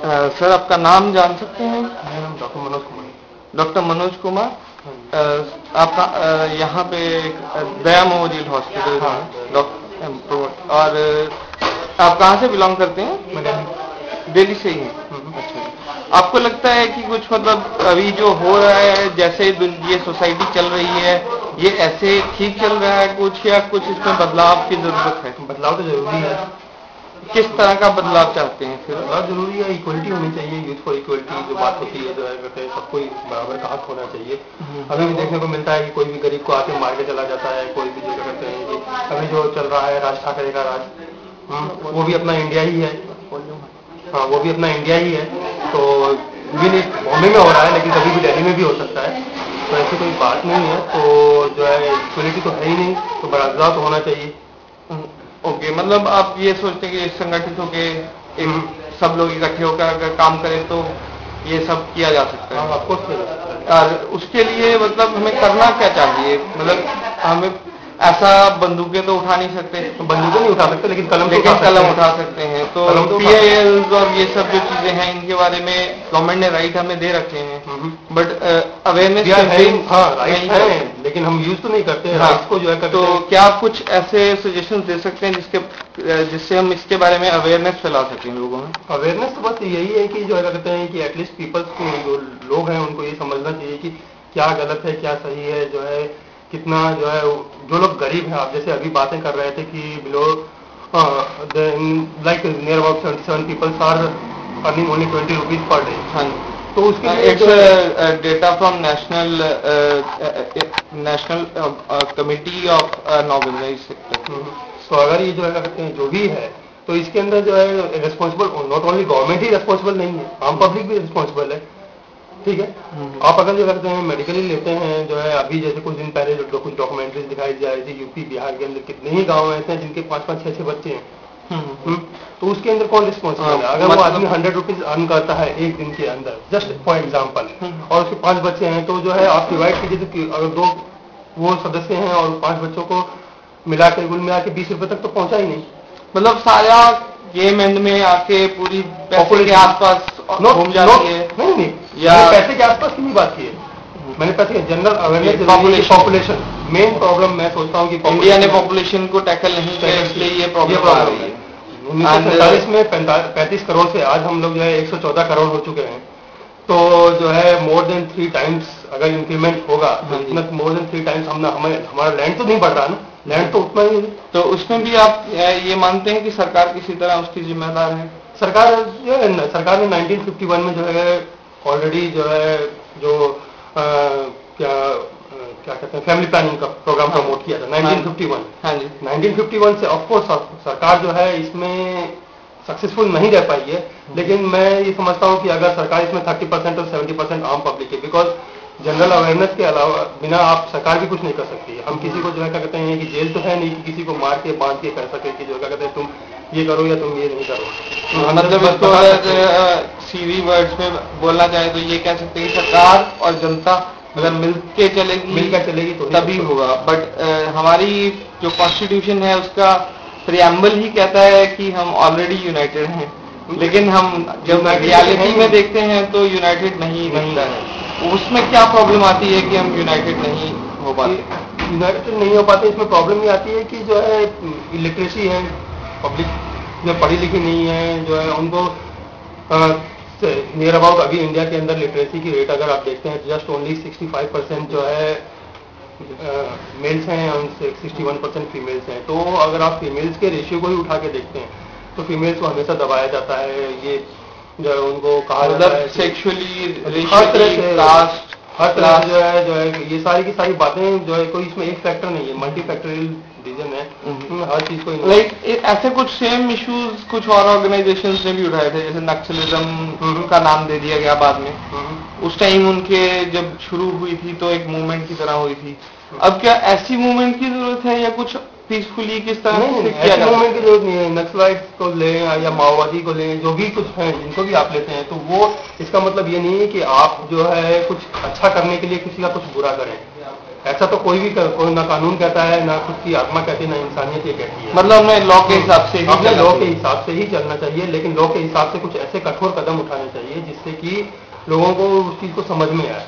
Sir आपका नाम जान सकते हैं? मेरा नाम डॉक्टर मनोज कुमार। डॉक्टर मनोज कुमार, आपका यहाँ पे दया मोजिल हॉस्पिटल डॉक्टर, और आप कहाँ से बिलोंग करते हैं? दिल्ली से ही हैं। अच्छा, आपको लगता है कि कुछ मतलब अभी जो हो रहा है, जैसे ये सोसाइटी चल रही है, ये ऐसे ठीक चल रहा है कुछ, या कुछ इसमें बदलाव की जरूरत है? बदलाव तो जरूरी है। किस तरह का बदलाव चाहते हैं फिर? बदलाव जरूरी है, इक्वलिटी होनी चाहिए, यूथ फॉर इक्वलिटी जो बात होती है, जो है कहते हैं सबको बराबर का हक होना चाहिए। अभी भी देखने को मिलता है कि कोई भी गरीब को आके मार के चला जाता है, कोई भी जो कहते हैं कि अभी जो चल रहा है राज ठाकरे का राज, वो भी अपना इंडिया ही है। हाँ, वो भी अपना इंडिया ही है। तो भी नहीं बॉम्बे में हो रहा है, लेकिन कभी भी दिल्ली में भी हो सकता है, तो ऐसी कोई बात नहीं है। तो जो है इक्वलिटी तो है ही नहीं, तो बदलाव तो होना चाहिए। ओके, मतलब आप ये सोचते हैं कि संगठित होकर सब लोग इकट्ठे होकर अगर काम करें तो ये सब किया जा सकता है? आपको और उसके लिए मतलब हमें करना क्या चाहिए? मतलब हमें ऐसा बंदूकें तो उठा नहीं सकते, बंदूकें नहीं उठा सकते, लेकिन कलम उठा सकते हैं। तो PILs और ये सब जो चीजें हैं, इनके बारे में गवर्नमेंट ने राइट हमें दे रखे हैं, बट अवेयरनेस राइट है, लेकिन हम यूज तो नहीं करते हैं राइट्स को जो है। तो क्या आप कुछ ऐसे सजेशन दे सकते हैं जिससे हम इसके बारे में अवेयरनेस फैला सकें लोगों में? अवेयरनेस तो बस यही है कि जो है कहते हैं कि एटलीस्ट पीपल्स को, जो लोग हैं उनको ये समझना चाहिए कि क्या गलत है क्या सही है, जो है कितना जो है जो लोग गरीब हैं। आप जैसे अभी बातें कर रहे थे कि below like near about 77 peoples are earning only 20 rupees per day. हाँ, तो उसके लिए data from national committee of unorganised sector. तो अगर ये जो है कहते हैं जो भी है, तो इसके अंदर जो है responsible not only government he responsible नहीं है, आम पब्लिक भी रिस्पॉन्सिबल है। ठीक है, आप अगर जो करते हैं मेडिकली लेते हैं, जो है अभी जैसे कुछ दिन पहले जो कुछ डॉक्यूमेंट्रीज दिखाई जा रही थी, यूपी बिहार के अंदर कितने ही गांव ऐसे हैं जिनके 5-5, 6-6 बच्चे हैं। तो उसके अंदर कौन रिस्पॉन्सिबल है? अगर वो आदमी 100 रुपीज अर्न करता है एक दिन के अंदर, जस्ट फॉर एग्जाम्पल, और उसके 5 बच्चे हैं, तो जो है आप डिवाइड कीजिए, तो अगर 2 वो सदस्य हैं और 5 बच्चों को मिला के कुल मिला के 20 रुपए तक तो पहुंचा ही नहीं। मतलब सारा गेम एंड में आके पूरी पैसे के आसपास घूम जाती है। नहीं, या पैसे के आसपास की नहीं बात की है मैंने, पैसे general awareness, population main problem मैं सोचता हूँ कि इंडिया ने पॉपुलेशन को टैकल नहीं किया, इसलिए ये प्रॉब्लम आ रही है। 1947 में 35 करोड़ से आज हम लोग जो है 114 करोड़ हो चुके हैं। तो जो है मोर देन 3 टाइम्स अगर इंक्रीमेंट होगा, तो मोर देन 3 टाइम्स हमारा लैंड तो नहीं बढ़ रहा ना, लैंड तो उतना ही। तो उसमें भी आप ये मानते हैं कि सरकार किसी तरह उसकी जिम्मेदार है? सरकार ने 1951 में जो है ऑलरेडी जो है क्या कहते हैं फैमिली प्लानिंग का प्रोग्राम प्रमोट किया था 1951। हाँ जी, 1951 से ऑफकोर्स सरकार जो है इसमें सक्सेसफुल नहीं रह पाई है, लेकिन मैं ये समझता हूँ कि अगर सरकार इसमें 30% और 70% आम पब्लिक है, बिकॉज जनरल अवेयरनेस के अलावा बिना आप सरकार भी कुछ नहीं कर सकती है। हम किसी को जो है क्या कहते हैं कि जेल तो है नहीं कि किसी को मार के बांध के कर सके कि जो क्या कहते हैं तुम ये करो या तुम ये नहीं करो। मतलब इसको अगर सीधी वर्ड्स में बोलना चाहे तो ये कह सकते हैं कि सरकार और जनता अगर मिलकर चलेगी तो तभी होगा। बट हमारी जो कॉन्स्टिट्यूशन है उसका प्रियम्बल ही कहता है कि हम ऑलरेडी यूनाइटेड हैं, लेकिन हम जब रियलिटी में देखते हैं तो यूनाइटेड नहीं दिखता है। उसमें क्या प्रॉब्लम आती है कि हम यूनाइटेड नहीं हो पाते? यूनाइटेड नहीं हो पाते, इसमें प्रॉब्लम ये आती है कि जो है इलिटरेसी है, पब्लिक जो पढ़ी लिखी नहीं है, जो है उनको नियर अबाउट अभी इंडिया के अंदर लिटरेसी की रेट अगर आप देखते हैं जस्ट ओनली 65% जो है मेल्स हैं और 61% फीमेल्स हैं। तो अगर आप फीमेल्स के रेशियो को ही उठा के देखते हैं तो फीमेल्स को हमेशा दबाया जाता है, ये जो है उनको कहा जाता है सेक्सुअली हर तरह जो है ये सारी की सारी बातें जो है कोई इसमें एक फैक्टर नहीं है, मल्टी फैक्टोरियल रीजन है। हर चीज को लाइक ऐसे कुछ सेम इश्यूज कुछ और ऑर्गेनाइजेशंस ने भी उठाए थे, जैसे नक्सलिज्म का नाम दे दिया गया बाद में। उस टाइम उनके जब शुरू हुई थी तो एक मूवमेंट की तरह हुई थी। अब क्या ऐसी मूवमेंट की जरूरत है या कुछ पीसफुली किस तरह से किया जाए? मूवमेंट की जरूरत नहीं है, नक्सलाइट को लें या माओवादी को लें, जो भी कुछ है जिनको भी आप लेते हैं, तो वो इसका मतलब ये नहीं है कि आप जो है कुछ अच्छा करने के लिए किसी का कुछ बुरा करें। ऐसा तो कोई ना कानून कहता है, ना खुद की आत्मा कहती है, ना इंसानियत ये कहती है। मतलब हमें लॉ के हिसाब से अपने लॉ के हिसाब से ही चलना चाहिए, लेकिन लॉ के हिसाब से कुछ ऐसे कठोर कदम उठाने चाहिए जिससे कि लोगों को उस चीज को समझ में आए।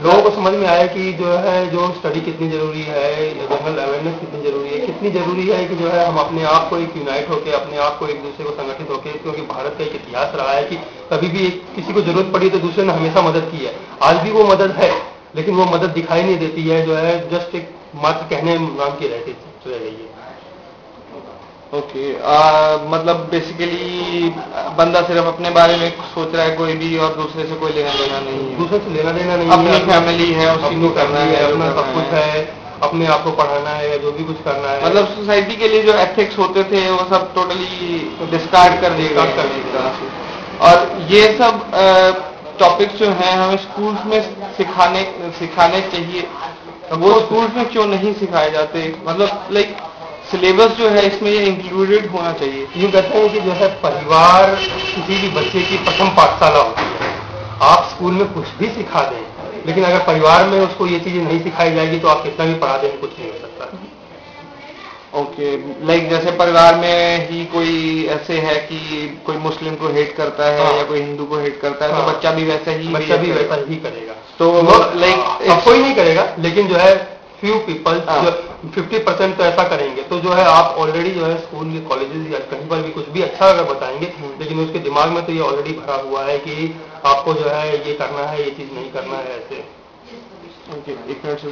लोगों को समझ में आए कि जो है जो स्टडी कितनी जरूरी है, जनरल अवेयरनेस कितनी जरूरी है, कितनी जरूरी है कि जो है हम अपने आप को एक यूनाइट होकर, अपने आप को एक दूसरे को संगठित होकर, क्योंकि भारत का एक इतिहास रहा है कि कभी भी किसी को जरूरत पड़ी तो दूसरे ने हमेशा मदद की है। आज भी वो मदद है, लेकिन वो मदद दिखाई नहीं देती है, जो है जस्ट एक मात्र कहने नाम की रह गई है। ओके, मतलब बेसिकली बंदा सिर्फ अपने बारे में सोच रहा है कोई भी, और दूसरे से कोई लेना देना नहीं है। दूसरे से लेना देना नहीं है, अपनी फैमिली है, उसी को करना है, अपना सब कुछ है, अपने आप को पढ़ाना है, जो भी कुछ करना है। मतलब सोसाइटी के लिए जो एथिक्स होते थे वो सब टोटली डिस्कार्ड कर दिए गए। और ये सब टॉपिक्स जो हैं हमें स्कूल्स में सिखाने चाहिए। वो स्कूल्स में क्यों नहीं सिखाए जाते? मतलब लाइक सिलेबस जो है इसमें ये इंक्लूडेड होना चाहिए। यूँ कहते हैं कि जो है परिवार किसी भी बच्चे की प्रथम पाठशाला होती है। आप स्कूल में कुछ भी सिखा दें, लेकिन अगर परिवार में उसको ये चीजें नहीं सिखाई जाएगी तो आप कितना भी पढ़ा दें, कुछ नहीं हो सकता। ओके, लाइक जैसे परिवार में ही कोई ऐसे है कि कोई मुस्लिम को हेट करता है, या कोई हिंदू को हेट करता है, तो बच्चा भी वैसा ही करेगा। तो लाइक कोई नहीं करेगा, लेकिन जो है फ्यू पीपल, जो 50% तो ऐसा करेंगे। तो जो है आप ऑलरेडी जो है स्कूल के कॉलेजेस या कहीं पर भी कुछ भी अच्छा अगर बताएंगे, लेकिन उसके दिमाग में तो ये ऑलरेडी भरा हुआ है कि आपको जो है ये करना है, ये चीज नहीं करना है, ऐसे। ओके, एक मिनट से